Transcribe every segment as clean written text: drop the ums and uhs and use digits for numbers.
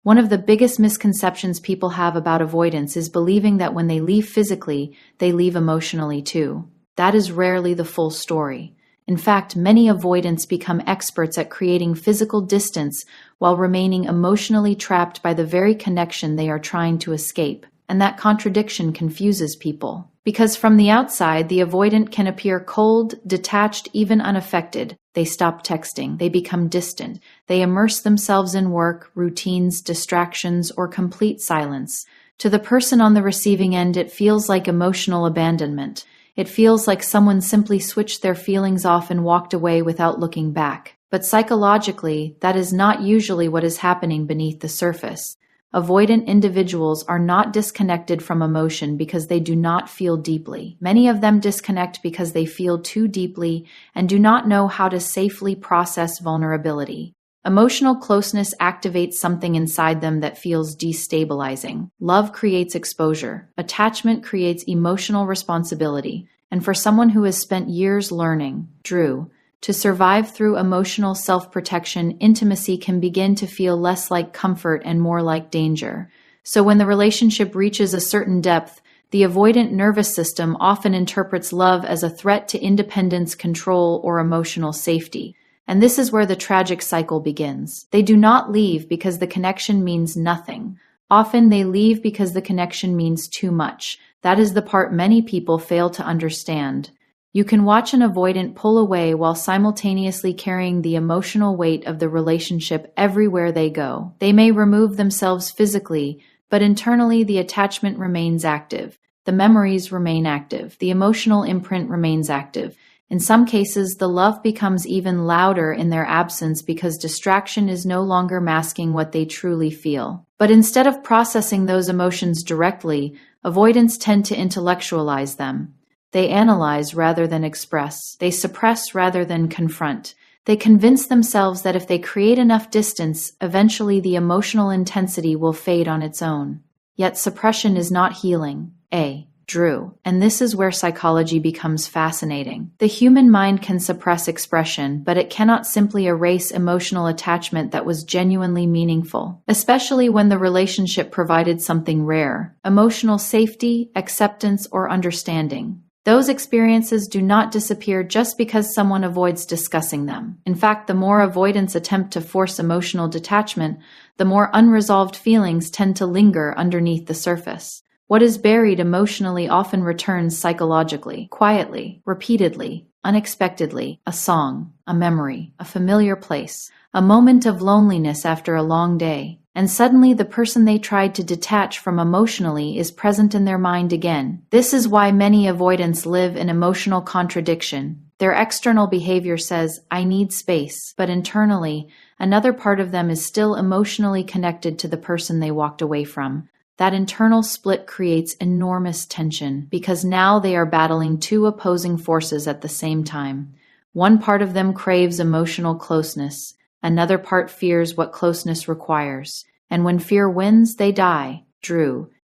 One of the biggest misconceptions people have about avoidance is believing that when they leave physically, they leave emotionally too. That is rarely the full story. In fact, many avoidants become experts at creating physical distance while remaining emotionally trapped by the very connection they are trying to escape. And that contradiction confuses people. Because from the outside, the avoidant can appear cold, detached, even unaffected. They stop texting. They become distant. They immerse themselves in work, routines, distractions, or complete silence. To the person on the receiving end, it feels like emotional abandonment. It feels like someone simply switched their feelings off and walked away without looking back. But psychologically, that is not usually what is happening beneath the surface. Avoidant individuals are not disconnected from emotion because they do not feel deeply. Many of them disconnect because they feel too deeply and do not know how to safely process vulnerability. Emotional closeness activates something inside them that feels destabilizing. Love creates exposure. Attachment creates emotional responsibility. And for someone who has spent years learning, to survive through emotional self-protection, intimacy can begin to feel less like comfort and more like danger. So when the relationship reaches a certain depth, the avoidant nervous system often interprets love as a threat to independence, control, or emotional safety. And this is where the tragic cycle begins. They do not leave because the connection means nothing. Often they leave because the connection means too much. That is the part many people fail to understand. You can watch an avoidant pull away while simultaneously carrying the emotional weight of the relationship everywhere they go. They may remove themselves physically, but internally the attachment remains active. The memories remain active. The emotional imprint remains active. In some cases, the love becomes even louder in their absence because distraction is no longer masking what they truly feel. But instead of processing those emotions directly, avoidants tend to intellectualize them. They analyze rather than express. They suppress rather than confront. They convince themselves that if they create enough distance, eventually the emotional intensity will fade on its own. Yet suppression is not healing. And this is where psychology becomes fascinating. The human mind can suppress expression, but it cannot simply erase emotional attachment that was genuinely meaningful, especially when the relationship provided something rare: emotional safety, acceptance, or understanding. Those experiences do not disappear just because someone avoids discussing them. In fact, the more avoidants attempt to force emotional detachment, the more unresolved feelings tend to linger underneath the surface. What is buried emotionally often returns psychologically, quietly, repeatedly, unexpectedly: a song, a memory, a familiar place, a moment of loneliness after a long day. And suddenly the person they tried to detach from emotionally is present in their mind again. This is why many avoidants live in emotional contradiction. Their external behavior says, "I need space," but internally, another part of them is still emotionally connected to the person they walked away from. That internal split creates enormous tension because now they are battling two opposing forces at the same time. One part of them craves emotional closeness. Another part fears what closeness requires. And when fear wins, they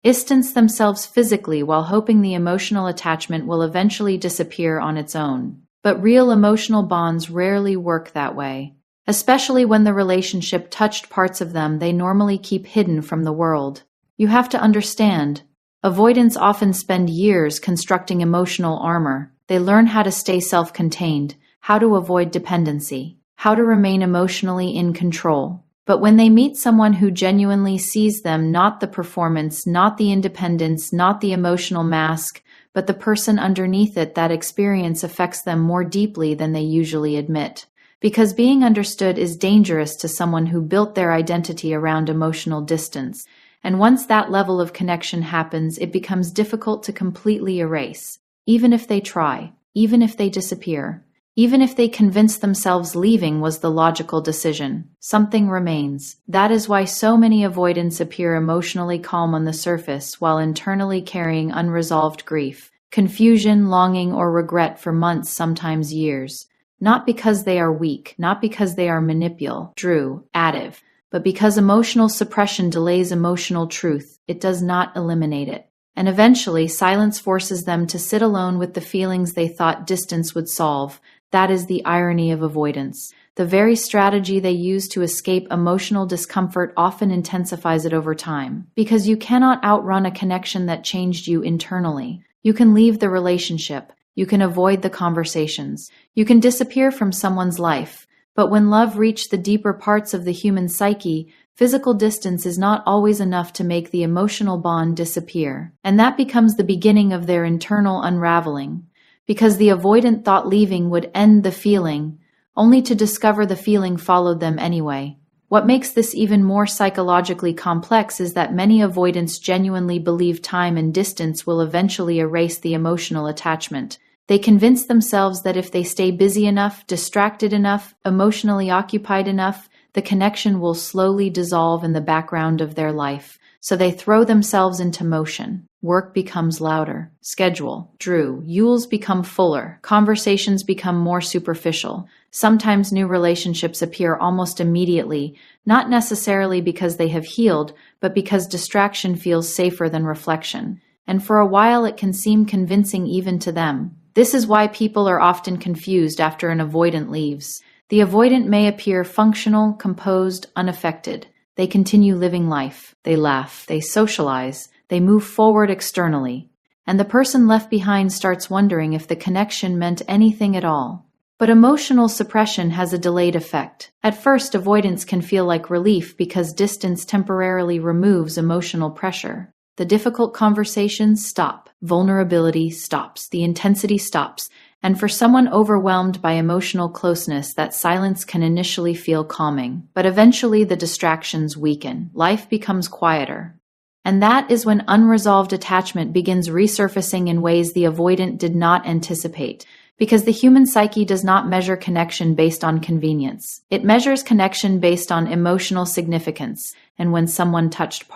distance themselves physically while hoping the emotional attachment will eventually disappear on its own. But real emotional bonds rarely work that way, especially when the relationship touched parts of them they normally keep hidden from the world. You have to understand, avoidants often spend years constructing emotional armor. They learn how to stay self-contained, how to avoid dependency, how to remain emotionally in control. But when they meet someone who genuinely sees them, not the performance, not the independence, not the emotional mask, but the person underneath it, that experience affects them more deeply than they usually admit. Because being understood is dangerous to someone who built their identity around emotional distance. And once that level of connection happens, it becomes difficult to completely erase. Even if they try, even if they disappear, even if they convince themselves leaving was the logical decision, something remains. That is why so many avoidants appear emotionally calm on the surface while internally carrying unresolved grief, confusion, longing, or regret for months, sometimes years. Not because they are weak, not because they are manipulative, but because emotional suppression delays emotional truth. It does not eliminate it. And eventually, silence forces them to sit alone with the feelings they thought distance would solve. That is the irony of avoidance. The very strategy they use to escape emotional discomfort often intensifies it over time. Because you cannot outrun a connection that changed you internally. You can leave the relationship. You can avoid the conversations. You can disappear from someone's life. But when love reached the deeper parts of the human psyche, physical distance is not always enough to make the emotional bond disappear. And that becomes the beginning of their internal unraveling. Because the avoidant thought leaving would end the feeling, only to discover the feeling followed them anyway. What makes this even more psychologically complex is that many avoidants genuinely believe time and distance will eventually erase the emotional attachment. They convince themselves that if they stay busy enough, distracted enough, emotionally occupied enough, the connection will slowly dissolve in the background of their life. So they throw themselves into motion. Work becomes louder. Schedule. Yules become fuller. Conversations become more superficial. Sometimes new relationships appear almost immediately, not necessarily because they have healed, but because distraction feels safer than reflection. And for a while it can seem convincing even to them. This is why people are often confused after an avoidant leaves. The avoidant may appear functional, composed, unaffected. They continue living life. They laugh. They socialize. They move forward externally. And the person left behind starts wondering if the connection meant anything at all. But emotional suppression has a delayed effect. At first, avoidance can feel like relief because distance temporarily removes emotional pressure. The difficult conversations stop. Vulnerability stops. The intensity stops. And for someone overwhelmed by emotional closeness, that silence can initially feel calming. But eventually the distractions weaken. Life becomes quieter. And that is when unresolved attachment begins resurfacing in ways the avoidant did not anticipate. Because the human psyche does not measure connection based on convenience. It measures connection based on emotional significance. And when someone touched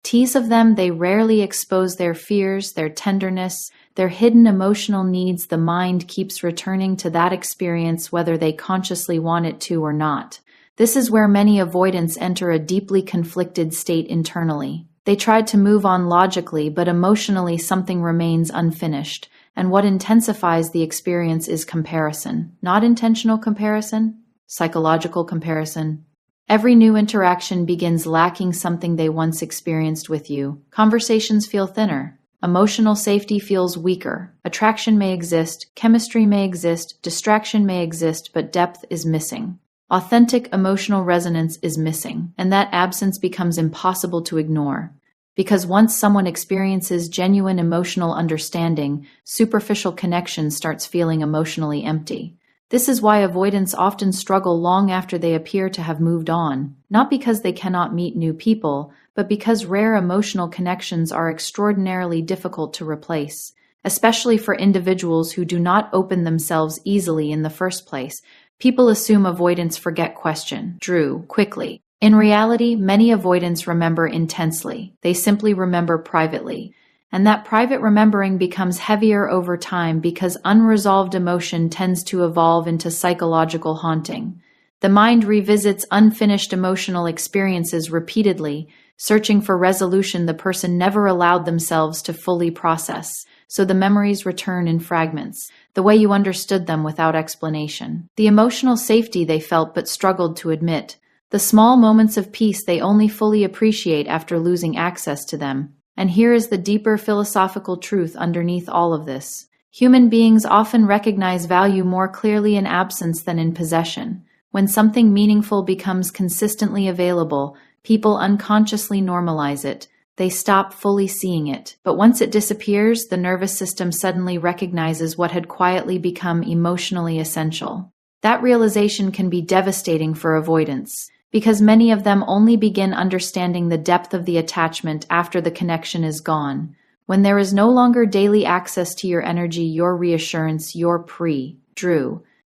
tease of them, they rarely expose their fears, their tenderness, their hidden emotional needs. The mind keeps returning to that experience whether they consciously want it to or not. This is where many avoidants enter a deeply conflicted state internally. They tried to move on logically, but emotionally something remains unfinished. And what intensifies the experience is comparison. Not intentional comparison, psychological comparison. Every new interaction begins lacking something they once experienced with you. Conversations feel thinner. Emotional safety feels weaker. Attraction may exist, chemistry may exist, distraction may exist, but depth is missing. Authentic emotional resonance is missing, and that absence becomes impossible to ignore. Because once someone experiences genuine emotional understanding, superficial connection starts feeling emotionally empty. This is why avoidants often struggle long after they appear to have moved on, not because they cannot meet new people, but because rare emotional connections are extraordinarily difficult to replace, especially for individuals who do not open themselves easily in the first place. People assume avoidants forget quickly. In reality, many avoidants remember intensely. They simply remember privately. And that private remembering becomes heavier over time because unresolved emotion tends to evolve into psychological haunting. The mind revisits unfinished emotional experiences repeatedly, searching for resolution the person never allowed themselves to fully process. So the memories return in fragments, the way you understood them without explanation. The emotional safety they felt but struggled to admit. The small moments of peace they only fully appreciate after losing access to them. And here is the deeper philosophical truth underneath all of this. Human beings often recognize value more clearly in absence than in possession. When something meaningful becomes consistently available, people unconsciously normalize it. They stop fully seeing it. But once it disappears, the nervous system suddenly recognizes what had quietly become emotionally essential. That realization can be devastating for avoidants, because many of them only begin understanding the depth of the attachment after the connection is gone. When there is no longer daily access to your energy, your reassurance, your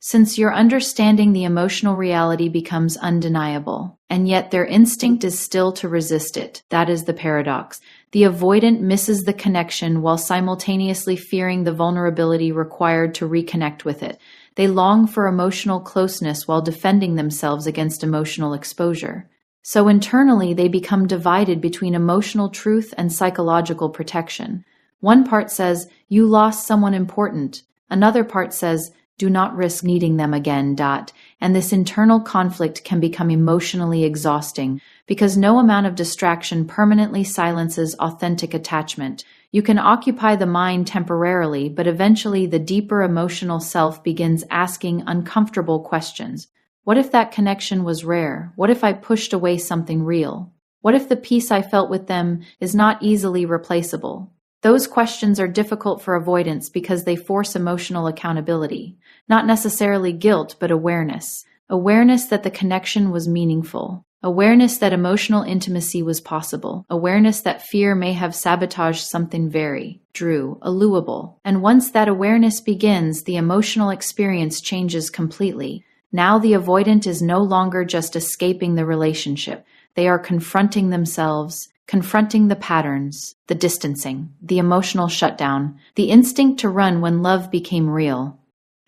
since your understanding the emotional reality becomes undeniable, and yet their instinct is still to resist it. That is the paradox. The avoidant misses the connection while simultaneously fearing the vulnerability required to reconnect with it. They long for emotional closeness while defending themselves against emotional exposure. So internally, they become divided between emotional truth and psychological protection. One part says, "You lost someone important." Another part says, Do not risk needing them again. And this internal conflict can become emotionally exhausting because no amount of distraction permanently silences authentic attachment. You can occupy the mind temporarily, but eventually the deeper emotional self begins asking uncomfortable questions. What if that connection was rare? What if I pushed away something real? What if the peace I felt with them is not easily replaceable? Those questions are difficult for avoidance because they force emotional accountability. Not necessarily guilt, but awareness. Awareness that the connection was meaningful. Awareness that emotional intimacy was possible. Awareness that fear may have sabotaged something very allowable. And once that awareness begins, the emotional experience changes completely. Now the avoidant is no longer just escaping the relationship. They are confronting themselves, confronting the patterns, the distancing, the emotional shutdown, the instinct to run when love became real.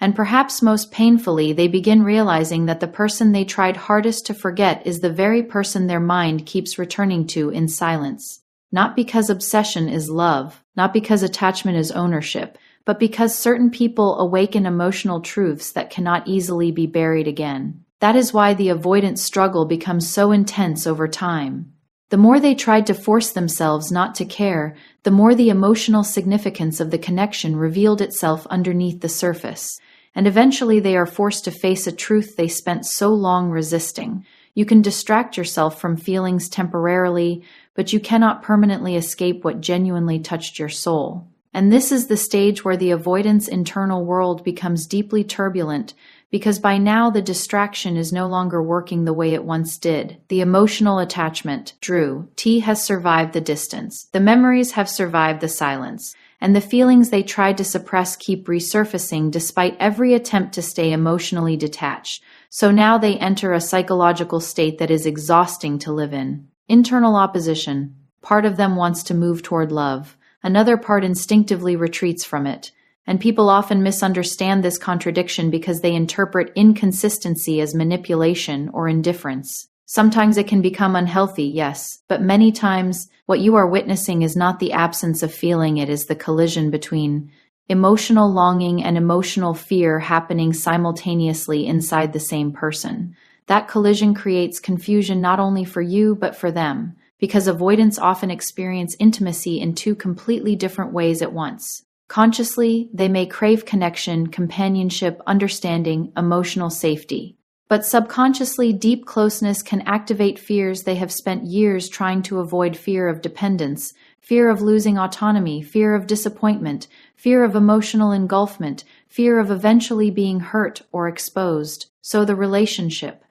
And perhaps most painfully, they begin realizing that the person they tried hardest to forget is the very person their mind keeps returning to in silence. Not because obsession is love, not because attachment is ownership, but because certain people awaken emotional truths that cannot easily be buried again. That is why the avoidant struggle becomes so intense over time. The more they tried to force themselves not to care, the more the emotional significance of the connection revealed itself underneath the surface. And eventually they are forced to face a truth they spent so long resisting. You can distract yourself from feelings temporarily, but you cannot permanently escape what genuinely touched your soul. And this is the stage where the avoidant's internal world becomes deeply turbulent, because by now the distraction is no longer working the way it once did. The emotional attachment, has survived the distance. The memories have survived the silence. And the feelings they tried to suppress keep resurfacing despite every attempt to stay emotionally detached. So now they enter a psychological state that is exhausting to live in. Internal opposition. Part of them wants to move toward love. Another part instinctively retreats from it. And people often misunderstand this contradiction because they interpret inconsistency as manipulation or indifference. Sometimes it can become unhealthy, yes, but many times what you are witnessing is not the absence of feeling, it is the collision between emotional longing and emotional fear happening simultaneously inside the same person. That collision creates confusion not only for you but for them, because avoidants often experience intimacy in two completely different ways at once. Consciously, they may crave connection, companionship, understanding, emotional safety. But subconsciously, deep closeness can activate fears they have spent years trying to avoid: fear of dependence, fear of losing autonomy, fear of disappointment, fear of emotional engulfment, fear of eventually being hurt or exposed. So the relationship,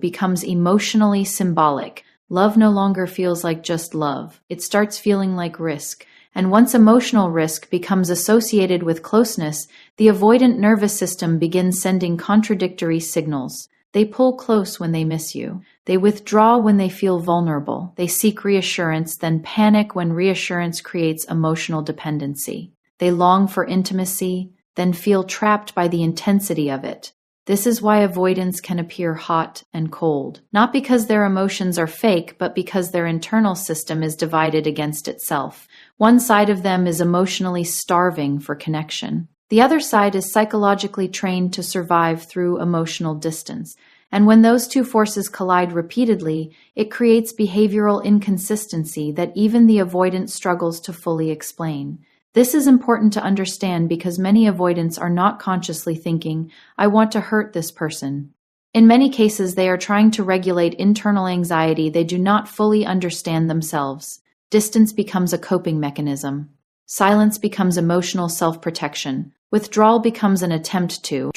becomes emotionally symbolic. Love no longer feels like just love. It starts feeling like risk. And once emotional risk becomes associated with closeness, the avoidant nervous system begins sending contradictory signals. They pull close when they miss you. They withdraw when they feel vulnerable. They seek reassurance, then panic when reassurance creates emotional dependency. They long for intimacy, then feel trapped by the intensity of it. This is why avoidants can appear hot and cold, not because their emotions are fake, but because their internal system is divided against itself. One side of them is emotionally starving for connection. The other side is psychologically trained to survive through emotional distance. And when those two forces collide repeatedly, it creates behavioral inconsistency that even the avoidant struggles to fully explain. This is important to understand because many avoidants are not consciously thinking, "I want to hurt this person." In many cases, they are trying to regulate internal anxiety they do not fully understand themselves. Distance becomes a coping mechanism. Silence becomes emotional self-protection. Withdrawal becomes an attempt to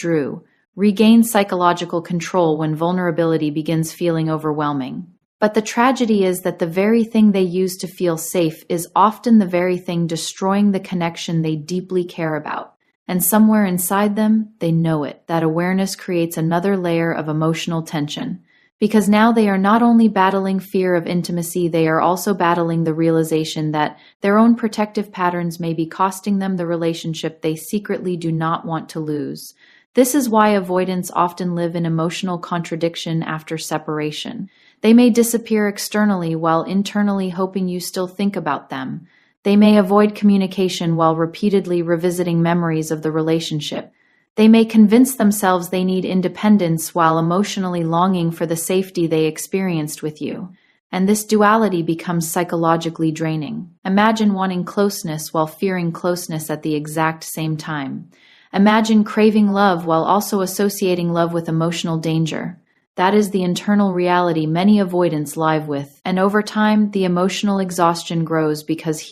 regain psychological control when vulnerability begins feeling overwhelming. But the tragedy is that the very thing they use to feel safe is often the very thing destroying the connection they deeply care about. And somewhere inside them, they know it. That awareness creates another layer of emotional tension. Because now they are not only battling fear of intimacy, they are also battling the realization that their own protective patterns may be costing them the relationship they secretly do not want to lose. This is why avoidants often live in emotional contradiction after separation. They may disappear externally while internally hoping you still think about them. They may avoid communication while repeatedly revisiting memories of the relationship. They may convince themselves they need independence while emotionally longing for the safety they experienced with you. And this duality becomes psychologically draining. Imagine wanting closeness while fearing closeness at the exact same time. Imagine craving love while also associating love with emotional danger. That is the internal reality many avoidants live with, and over time, the emotional exhaustion grows because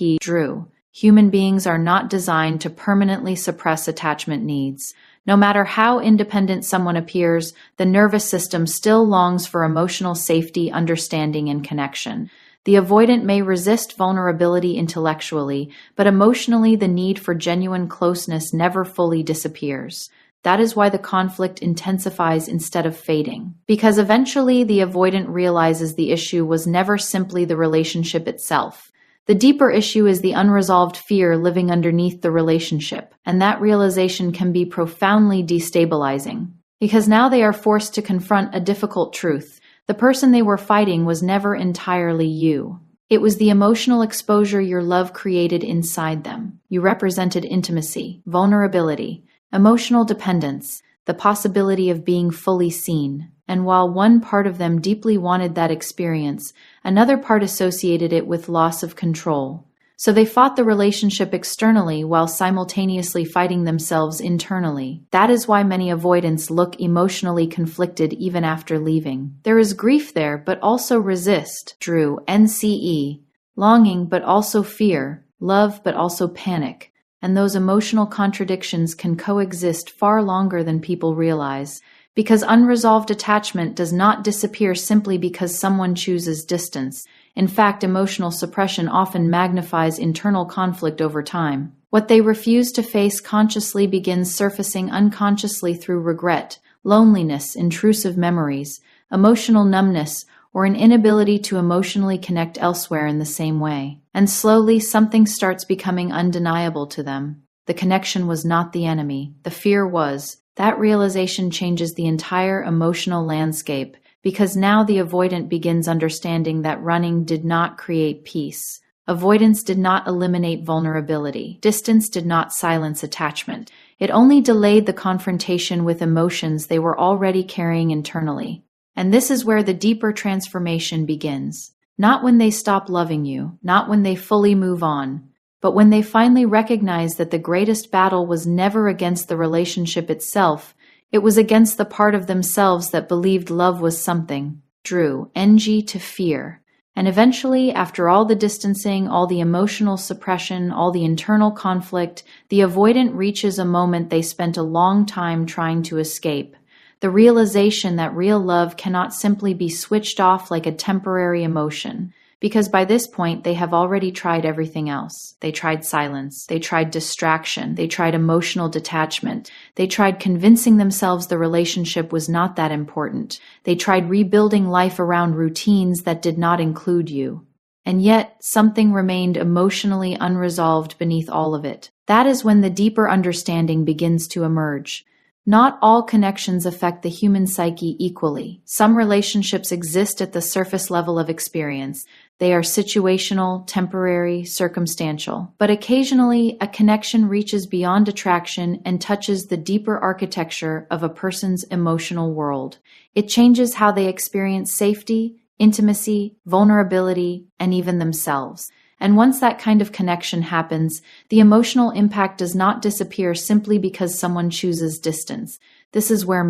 human beings are not designed to permanently suppress attachment needs. No matter how independent someone appears, the nervous system still longs for emotional safety, understanding, and connection. The avoidant may resist vulnerability intellectually, but emotionally the need for genuine closeness never fully disappears. That is why the conflict intensifies instead of fading. Because eventually the avoidant realizes the issue was never simply the relationship itself. The deeper issue is the unresolved fear living underneath the relationship, and that realization can be profoundly destabilizing. Because now they are forced to confront a difficult truth. The person they were fighting was never entirely you. It was the emotional exposure your love created inside them. You represented intimacy, vulnerability, emotional dependence, the possibility of being fully seen. And while one part of them deeply wanted that experience, another part associated it with loss of control. So they fought the relationship externally while simultaneously fighting themselves internally. That is why many avoidants look emotionally conflicted even after leaving. There is grief there, but also NCE, longing but also fear, love but also panic. And those emotional contradictions can coexist far longer than people realize. Because unresolved attachment does not disappear simply because someone chooses distance. In fact, emotional suppression often magnifies internal conflict over time. What they refuse to face consciously begins surfacing unconsciously through regret, loneliness, intrusive memories, emotional numbness, or an inability to emotionally connect elsewhere in the same way. And slowly, something starts becoming undeniable to them. The connection was not the enemy, the fear was. That realization changes the entire emotional landscape, because now the avoidant begins understanding that running did not create peace. Avoidance did not eliminate vulnerability. Distance did not silence attachment. It only delayed the confrontation with emotions they were already carrying internally. And this is where the deeper transformation begins. Not when they stop loving you, not when they fully move on, but when they finally recognize that the greatest battle was never against the relationship itself, it was against the part of themselves that believed love was something, to fear. And eventually, after all the distancing, all the emotional suppression, all the internal conflict, the avoidant reaches a moment they spent a long time trying to escape. The realization that real love cannot simply be switched off like a temporary emotion. Because by this point, they have already tried everything else. They tried silence. They tried distraction. They tried emotional detachment. They tried convincing themselves the relationship was not that important. They tried rebuilding life around routines that did not include you. And yet, something remained emotionally unresolved beneath all of it. That is when the deeper understanding begins to emerge. Not all connections affect the human psyche equally. Some relationships exist at the surface level of experience. They are situational, temporary, circumstantial. But occasionally, a connection reaches beyond attraction and touches the deeper architecture of a person's emotional world. It changes how they experience safety, intimacy, vulnerability, and even themselves. And once that kind of connection happens, the emotional impact does not disappear simply because someone chooses distance. This is where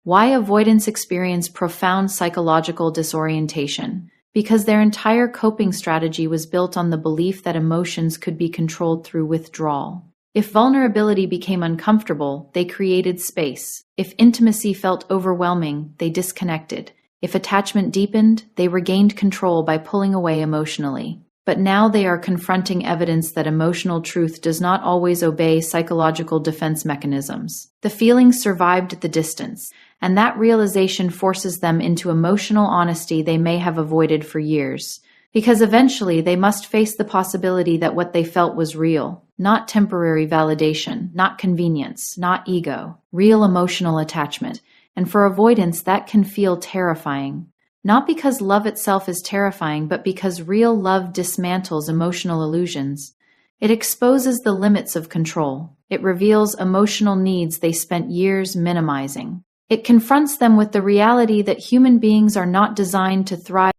why avoidants experience profound psychological disorientation. Because their entire coping strategy was built on the belief that emotions could be controlled through withdrawal. If vulnerability became uncomfortable, they created space. If intimacy felt overwhelming, they disconnected. If attachment deepened, they regained control by pulling away emotionally. But now they are confronting evidence that emotional truth does not always obey psychological defense mechanisms. The feelings survived the distance, and that realization forces them into emotional honesty they may have avoided for years. Because eventually they must face the possibility that what they felt was real, not temporary validation, not convenience, not ego, real emotional attachment. And for avoidance, that can feel terrifying. Not because love itself is terrifying, but because real love dismantles emotional illusions. It exposes the limits of control. It reveals emotional needs they spent years minimizing. It confronts them with the reality that human beings are not designed to thrive